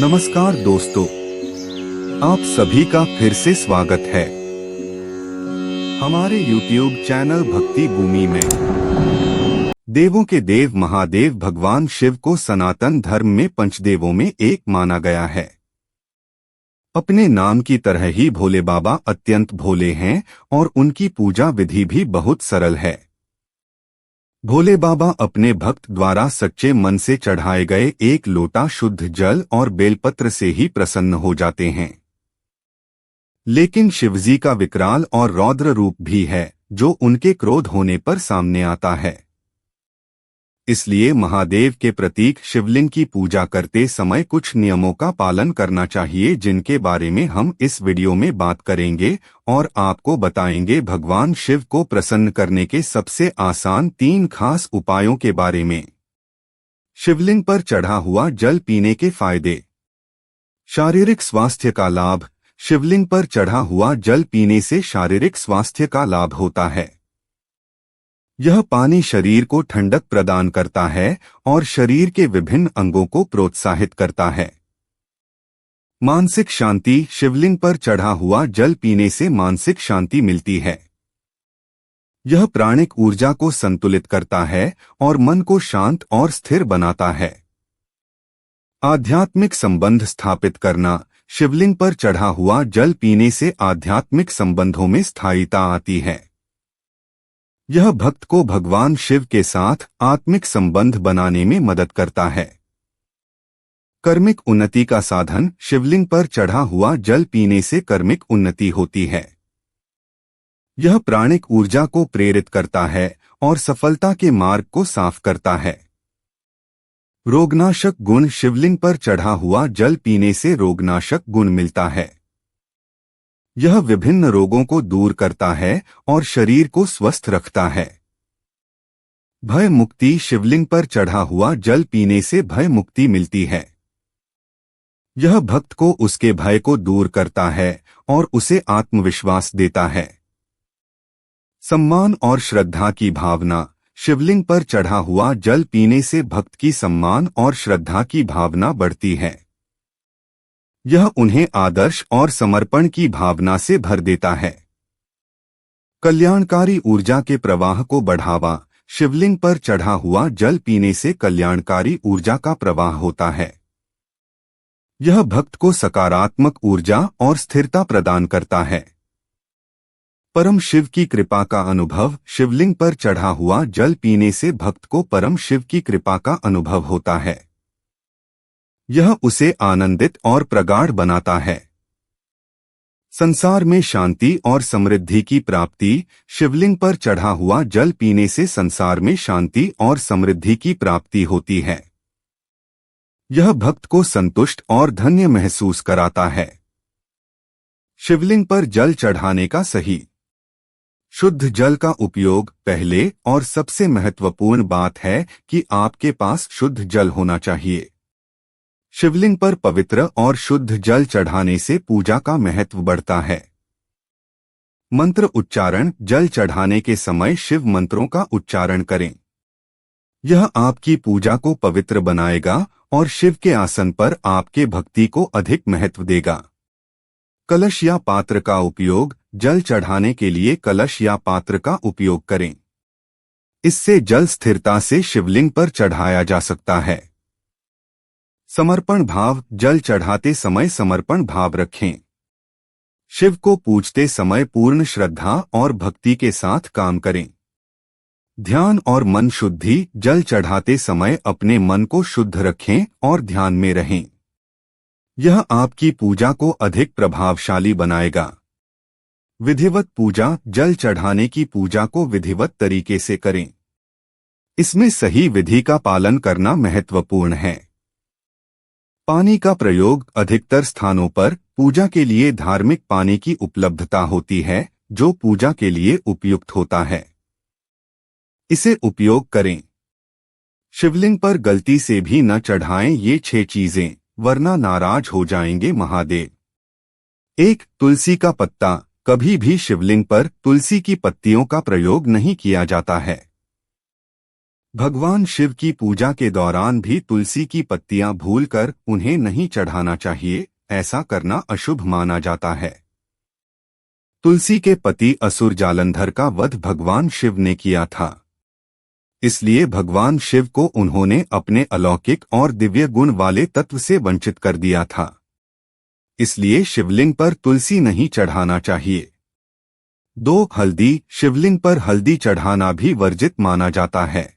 नमस्कार दोस्तों, आप सभी का फिर से स्वागत है हमारे YouTube चैनल भक्ति भूमि में। देवों के देव महादेव भगवान शिव को सनातन धर्म में पंचदेवों में एक माना गया है। अपने नाम की तरह ही भोले बाबा अत्यंत भोले हैं और उनकी पूजा विधि भी बहुत सरल है। भोले बाबा अपने भक्त द्वारा सच्चे मन से चढ़ाए गए एक लोटा शुद्ध जल और बेलपत्र से ही प्रसन्न हो जाते हैं। लेकिन शिवजी का विकराल और रौद्र रूप भी है जो उनके क्रोध होने पर सामने आता है। इसलिए महादेव के प्रतीक शिवलिंग की पूजा करते समय कुछ नियमों का पालन करना चाहिए, जिनके बारे में हम इस वीडियो में बात करेंगे और आपको बताएंगे भगवान शिव को प्रसन्न करने के सबसे आसान 3 खास उपायों के बारे में। शिवलिंग पर चढ़ा हुआ जल पीने के फायदे। शारीरिक स्वास्थ्य का लाभ। शिवलिंग पर चढ़ा हुआ जल पीने से शारीरिक स्वास्थ्य का लाभ होता है। यह पानी शरीर को ठंडक प्रदान करता है और शरीर के विभिन्न अंगों को प्रोत्साहित करता है। मानसिक शांति। शिवलिंग पर चढ़ा हुआ जल पीने से मानसिक शांति मिलती है। यह प्राणिक ऊर्जा को संतुलित करता है और मन को शांत और स्थिर बनाता है। आध्यात्मिक संबंध स्थापित करना। शिवलिंग पर चढ़ा हुआ जल पीने से आध्यात्मिक संबंधों में स्थायिता आती है। यह भक्त को भगवान शिव के साथ आत्मिक संबंध बनाने में मदद करता है। कर्मिक उन्नति का साधन। शिवलिंग पर चढ़ा हुआ जल पीने से कर्मिक उन्नति होती है। यह प्राणिक ऊर्जा को प्रेरित करता है और सफलता के मार्ग को साफ करता है। रोगनाशक गुण। शिवलिंग पर चढ़ा हुआ जल पीने से रोगनाशक गुण मिलता है। यह विभिन्न रोगों को दूर करता है और शरीर को स्वस्थ रखता है। भय मुक्ति। शिवलिंग पर चढ़ा हुआ जल पीने से भय मुक्ति मिलती है। यह भक्त को उसके भय को दूर करता है और उसे आत्मविश्वास देता है। सम्मान और श्रद्धा की भावना। शिवलिंग पर चढ़ा हुआ जल पीने से भक्त की सम्मान और श्रद्धा की भावना बढ़ती है। यह उन्हें आदर्श और समर्पण की भावना से भर देता है। कल्याणकारी ऊर्जा के प्रवाह को बढ़ावा। शिवलिंग पर चढ़ा हुआ जल पीने से कल्याणकारी ऊर्जा का प्रवाह होता है। यह भक्त को सकारात्मक ऊर्जा और स्थिरता प्रदान करता है। परम शिव की कृपा का अनुभव। शिवलिंग पर चढ़ा हुआ जल पीने से भक्त को परम शिव की कृपा का अनुभव होता है। यह उसे आनंदित और प्रगाढ़ बनाता है। संसार में शांति और समृद्धि की प्राप्ति। शिवलिंग पर चढ़ा हुआ जल पीने से संसार में शांति और समृद्धि की प्राप्ति होती है। यह भक्त को संतुष्ट और धन्य महसूस कराता है। शिवलिंग पर जल चढ़ाने का सही शुद्ध जल का उपयोग। पहले और सबसे महत्वपूर्ण बात है कि आपके पास शुद्ध जल होना चाहिए। शिवलिंग पर पवित्र और शुद्ध जल चढ़ाने से पूजा का महत्व बढ़ता है। मंत्र उच्चारण। जल चढ़ाने के समय शिव मंत्रों का उच्चारण करें। यह आपकी पूजा को पवित्र बनाएगा और शिव के आसन पर आपके भक्ति को अधिक महत्व देगा। कलश या पात्र का उपयोग। जल चढ़ाने के लिए कलश या पात्र का उपयोग करें। इससे जल स्थिरता से शिवलिंग पर चढ़ाया जा सकता है। समर्पण भाव। जल चढ़ाते समय समर्पण भाव रखें। शिव को पूजते समय पूर्ण श्रद्धा और भक्ति के साथ काम करें। ध्यान और मन शुद्धि। जल चढ़ाते समय अपने मन को शुद्ध रखें और ध्यान में रहें। यह आपकी पूजा को अधिक प्रभावशाली बनाएगा। विधिवत पूजा। जल चढ़ाने की पूजा को विधिवत तरीके से करें। इसमें सही विधि का पालन करना महत्वपूर्ण है। पानी का प्रयोग। अधिकतर स्थानों पर पूजा के लिए धार्मिक पानी की उपलब्धता होती है जो पूजा के लिए उपयुक्त होता है। इसे उपयोग करें। शिवलिंग पर गलती से भी न चढ़ाएं ये 6 चीजें, वरना नाराज हो जाएंगे महादेव। 1. तुलसी का पत्ता। कभी भी शिवलिंग पर तुलसी की पत्तियों का प्रयोग नहीं किया जाता है। भगवान शिव की पूजा के दौरान भी तुलसी की पत्तियां भूलकर उन्हें नहीं चढ़ाना चाहिए, ऐसा करना अशुभ माना जाता है। तुलसी के पति असुर जालंधर का वध भगवान शिव ने किया था। इसलिए भगवान शिव को उन्होंने अपने अलौकिक और दिव्य गुण वाले तत्व से वंचित कर दिया था। इसलिए शिवलिंग पर तुलसी नहीं चढ़ाना चाहिए। 2 हल्दी, शिवलिंग पर हल्दी चढ़ाना भी वर्जित माना जाता है।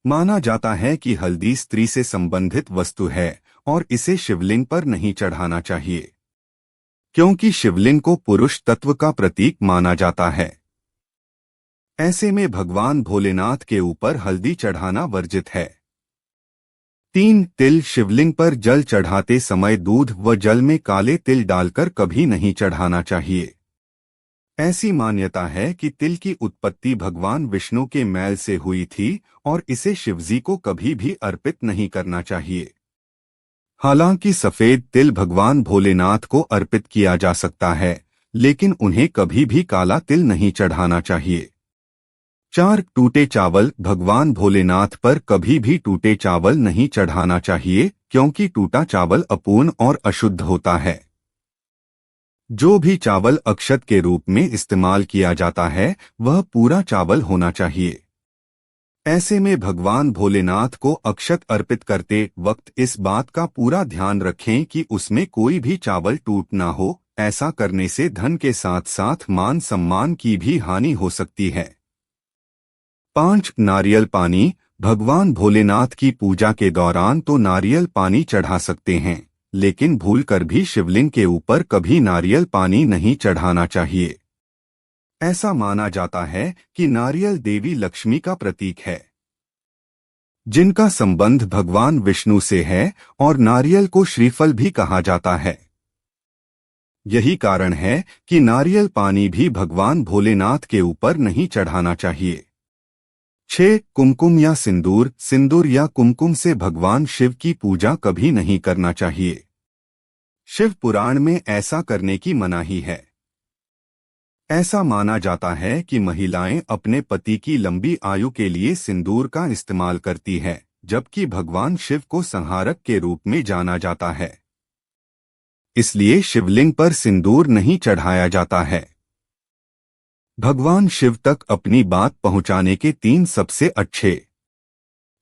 माना जाता है कि हल्दी स्त्री से संबंधित वस्तु है और इसे शिवलिंग पर नहीं चढ़ाना चाहिए, क्योंकि शिवलिंग को पुरुष तत्व का प्रतीक माना जाता है। ऐसे में भगवान भोलेनाथ के ऊपर हल्दी चढ़ाना वर्जित है। 3 तिल, शिवलिंग पर जल चढ़ाते समय दूध व जल में काले तिल डालकर कभी नहीं चढ़ाना चाहिए। ऐसी मान्यता है कि तिल की उत्पत्ति भगवान विष्णु के मैल से हुई थी और इसे शिवजी को कभी भी अर्पित नहीं करना चाहिए। हालांकि सफेद तिल भगवान भोलेनाथ को अर्पित किया जा सकता है, लेकिन उन्हें कभी भी काला तिल नहीं चढ़ाना चाहिए। 4 टूटे चावल, भगवान भोलेनाथ पर कभी भी टूटे चावल नहीं चढ़ाना चाहिए, क्योंकि टूटा चावल अपूर्ण और अशुद्ध होता है। जो भी चावल अक्षत के रूप में इस्तेमाल किया जाता है वह पूरा चावल होना चाहिए। ऐसे में भगवान भोलेनाथ को अक्षत अर्पित करते वक्त इस बात का पूरा ध्यान रखें कि उसमें कोई भी चावल टूट ना हो। ऐसा करने से धन के साथ साथ मान सम्मान की भी हानि हो सकती है। 5 नारियल पानी, भगवान भोलेनाथ की पूजा के दौरान तो नारियल पानी चढ़ा सकते हैं, लेकिन भूलकर भी शिवलिंग के ऊपर कभी नारियल पानी नहीं चढ़ाना चाहिए। ऐसा माना जाता है कि नारियल देवी लक्ष्मी का प्रतीक है, जिनका संबंध भगवान विष्णु से है, और नारियल को श्रीफल भी कहा जाता है। यही कारण है कि नारियल पानी भी भगवान भोलेनाथ के ऊपर नहीं चढ़ाना चाहिए। 6 कुमकुम या सिंदूर, सिंदूर या कुमकुम से भगवान शिव की पूजा कभी नहीं करना चाहिए। शिव पुराण में ऐसा करने की मनाही है। ऐसा माना जाता है कि महिलाएं अपने पति की लंबी आयु के लिए सिंदूर का इस्तेमाल करती है, जबकि भगवान शिव को संहारक के रूप में जाना जाता है। इसलिए शिवलिंग पर सिंदूर नहीं चढ़ाया जाता है। भगवान शिव तक अपनी बात पहुंचाने के 3 सबसे अच्छे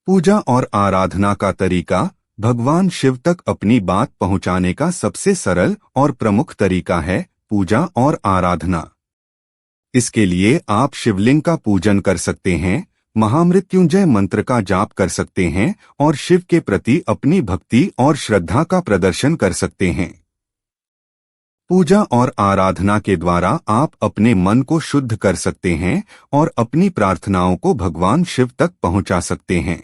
पूजा और आराधना का तरीका। भगवान शिव तक अपनी बात पहुंचाने का सबसे सरल और प्रमुख तरीका है पूजा और आराधना। इसके लिए आप शिवलिंग का पूजन कर सकते हैं, महामृत्युंजय मंत्र का जाप कर सकते हैं और शिव के प्रति अपनी भक्ति और श्रद्धा का प्रदर्शन कर सकते हैं। पूजा और आराधना के द्वारा आप अपने मन को शुद्ध कर सकते हैं और अपनी प्रार्थनाओं को भगवान शिव तक पहुंचा सकते हैं।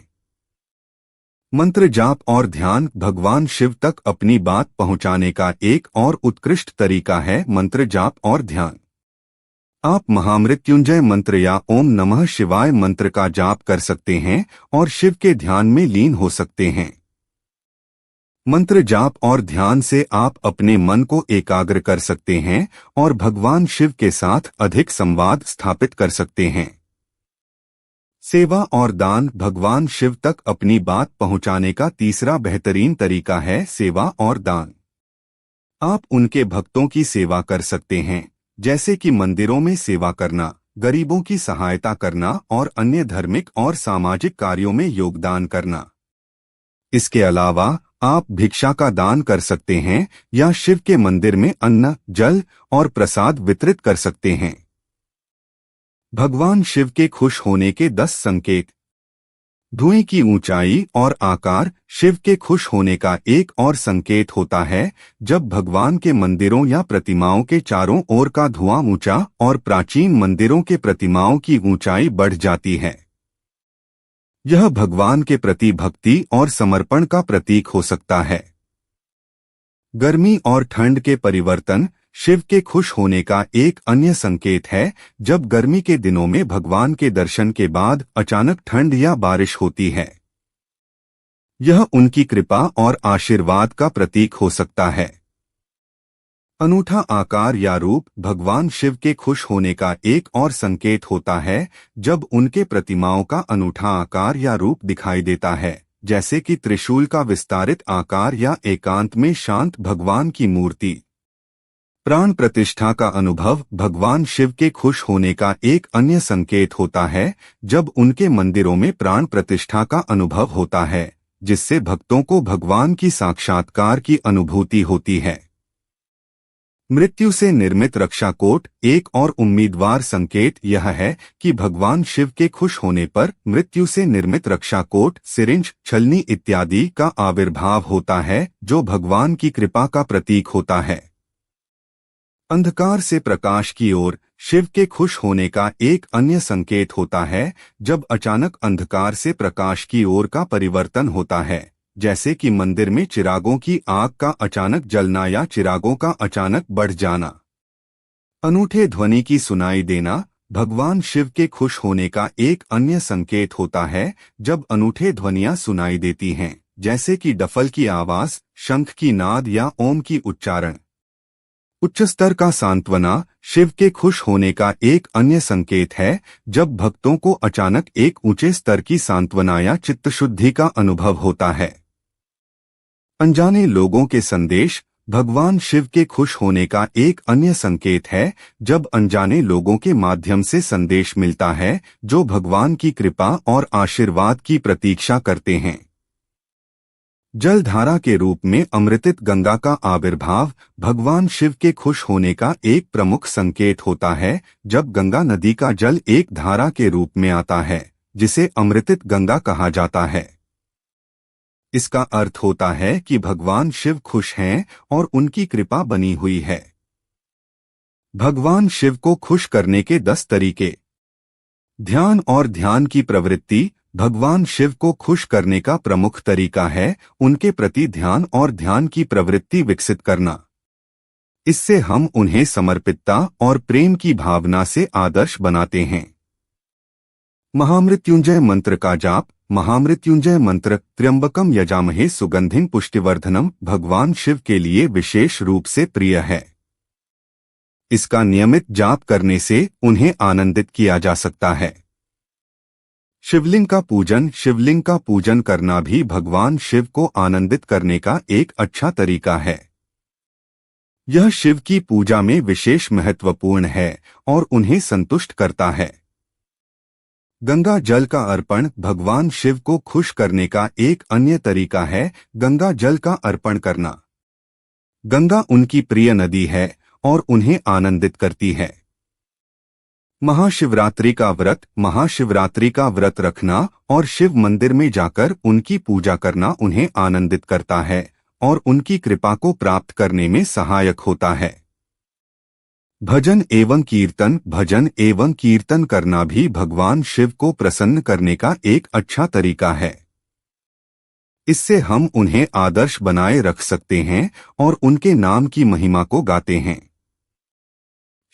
मंत्र जाप और ध्यान। भगवान शिव तक अपनी बात पहुंचाने का एक और उत्कृष्ट तरीका है मंत्र जाप और ध्यान। आप महामृत्युंजय मंत्र या ओम नमः शिवाय मंत्र का जाप कर सकते हैं और शिव के ध्यान में लीन हो सकते हैं। मंत्र जाप और ध्यान से आप अपने मन को एकाग्र कर सकते हैं और भगवान शिव के साथ अधिक संवाद स्थापित कर सकते हैं। सेवा और दान। भगवान शिव तक अपनी बात पहुंचाने का तीसरा बेहतरीन तरीका है सेवा और दान। आप उनके भक्तों की सेवा कर सकते हैं, जैसे कि मंदिरों में सेवा करना, गरीबों की सहायता करना और अन्य धार्मिक और सामाजिक कार्यों में योगदान करना। इसके अलावा आप भिक्षा का दान कर सकते हैं या शिव के मंदिर में अन्न, जल और प्रसाद वितरित कर सकते हैं। भगवान शिव के खुश होने के 10 संकेत। धुएं की ऊंचाई और आकार शिव के खुश होने का एक और संकेत होता है। जब भगवान के मंदिरों या प्रतिमाओं के चारों ओर का धुआं ऊंचा और प्राचीन मंदिरों के प्रतिमाओं की ऊंचाई बढ़ जाती है, यह भगवान के प्रति भक्ति और समर्पण का प्रतीक हो सकता है। गर्मी और ठंड के परिवर्तन शिव के खुश होने का एक अन्य संकेत है। जब गर्मी के दिनों में भगवान के दर्शन के बाद अचानक ठंड या बारिश होती है, यह उनकी कृपा और आशीर्वाद का प्रतीक हो सकता है। अनूठा आकार या रूप भगवान शिव के खुश होने का एक और संकेत होता है जब उनके प्रतिमाओं का अनूठा आकार या रूप दिखाई देता है, जैसे कि त्रिशूल का विस्तारित आकार या एकांत में शांत भगवान की मूर्ति। प्राण प्रतिष्ठा का अनुभव भगवान शिव के खुश होने का एक अन्य संकेत होता है जब उनके मंदिरों में प्राण प्रतिष्ठा का अनुभव होता है, जिससे भक्तों को भगवान की साक्षात्कार की अनुभूति होती है। मृत्यु से निर्मित रक्षा कोट एक और उम्मीदवार संकेत यह है कि भगवान शिव के खुश होने पर मृत्यु से निर्मित रक्षा कोट, सिरिंज, छलनी इत्यादि का आविर्भाव होता है, जो भगवान की कृपा का प्रतीक होता है। अंधकार से प्रकाश की ओर शिव के खुश होने का एक अन्य संकेत होता है जब अचानक अंधकार से प्रकाश की ओर का परिवर्तन होता है, जैसे कि मंदिर में चिरागों की आग का अचानक जलना या चिरागों का अचानक बढ़ जाना। अनूठे ध्वनि की सुनाई देना भगवान शिव के खुश होने का एक अन्य संकेत होता है जब अनूठे ध्वनियां सुनाई देती हैं, जैसे कि डफल की आवाज, शंख की नाद या ओम की उच्चारण। उच्च स्तर का सांत्वना शिव के खुश होने का एक अन्य संकेत है जब भक्तों को अचानक एक ऊंचे स्तर की सांत्वना या चित्तशुद्धि का अनुभव होता है। अनजाने लोगों के संदेश भगवान शिव के खुश होने का एक अन्य संकेत है जब अनजाने लोगों के माध्यम से संदेश मिलता है जो भगवान की कृपा और आशीर्वाद की प्रतीक्षा करते हैं। जलधारा के रूप में अमृतित गंगा का आविर्भाव भगवान शिव के खुश होने का एक प्रमुख संकेत होता है जब गंगा नदी का जल एक धारा के रूप में आता है, जिसे अमृतित गंगा कहा जाता है। इसका अर्थ होता है कि भगवान शिव खुश हैं और उनकी कृपा बनी हुई है। भगवान शिव को खुश करने के 10 तरीके। ध्यान और ध्यान की प्रवृत्ति भगवान शिव को खुश करने का प्रमुख तरीका है उनके प्रति ध्यान और ध्यान की प्रवृत्ति विकसित करना। इससे हम उन्हें समर्पितता और प्रेम की भावना से आदर्श बनाते हैं। महामृत्युंजय मंत्र का जाप। महामृत्युंजय मंत्र त्र्यंबकम यजामहे सुगंधिं पुष्टिवर्धनम भगवान शिव के लिए विशेष रूप से प्रिय है। इसका नियमित जाप करने से उन्हें आनंदित किया जा सकता है। शिवलिंग का पूजन। शिवलिंग का पूजन करना भी भगवान शिव को आनंदित करने का एक अच्छा तरीका है। यह शिव की पूजा में विशेष महत्वपूर्ण है और उन्हें संतुष्ट करता है। गंगा जल का अर्पण भगवान शिव को खुश करने का एक अन्य तरीका है गंगा जल का अर्पण करना। गंगा उनकी प्रिय नदी है और उन्हें आनंदित करती है। महाशिवरात्रि का व्रत। महाशिवरात्रि का व्रत रखना और शिव मंदिर में जाकर उनकी पूजा करना उन्हें आनंदित करता है और उनकी कृपा को प्राप्त करने में सहायक होता है। भजन एवं कीर्तन। भजन एवं कीर्तन करना भी भगवान शिव को प्रसन्न करने का एक अच्छा तरीका है। इससे हम उन्हें आदर्श बनाए रख सकते हैं और उनके नाम की महिमा को गाते हैं।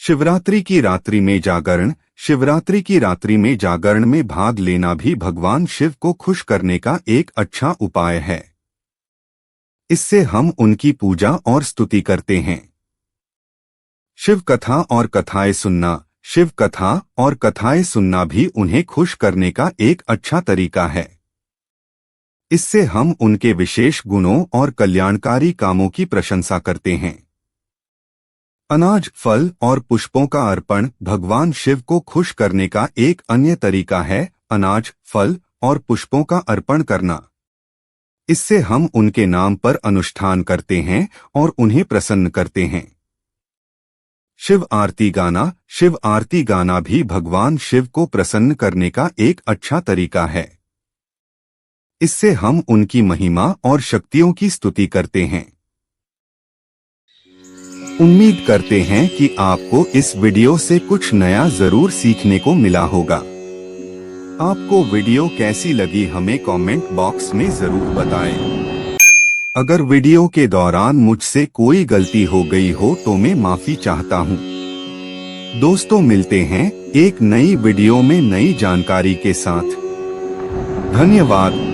शिवरात्रि की रात्रि में जागरण। शिवरात्रि की रात्रि में जागरण में भाग लेना भी भगवान शिव को खुश करने का एक अच्छा उपाय है। इससे हम उनकी पूजा और स्तुति करते हैं। शिव कथा और कथाएं सुनना। शिव कथा और कथाएं सुनना भी उन्हें खुश करने का एक अच्छा तरीका है। इससे हम उनके विशेष गुणों और कल्याणकारी कामों की प्रशंसा करते हैं। अनाज, फल और पुष्पों का अर्पण भगवान शिव को खुश करने का एक अन्य तरीका है। अनाज, फल और पुष्पों का अर्पण करना। इससे हम उनके नाम पर अनुष्ठान करते हैं और उन्हें प्रसन्न करते हैं। शिव आरती गाना। शिव आरती गाना भी भगवान शिव को प्रसन्न करने का एक अच्छा तरीका है। इससे हम उनकी महिमा और शक्तियों की स्तुति करते हैं। उम्मीद करते हैं कि आपको इस वीडियो से कुछ नया जरूर सीखने को मिला होगा। आपको वीडियो कैसी लगी हमें कमेंट बॉक्स में जरूर बताएं। अगर वीडियो के दौरान मुझसे कोई गलती हो गई हो तो मैं माफी चाहता हूं। दोस्तों, मिलते हैं एक नई वीडियो में नई जानकारी के साथ। धन्यवाद।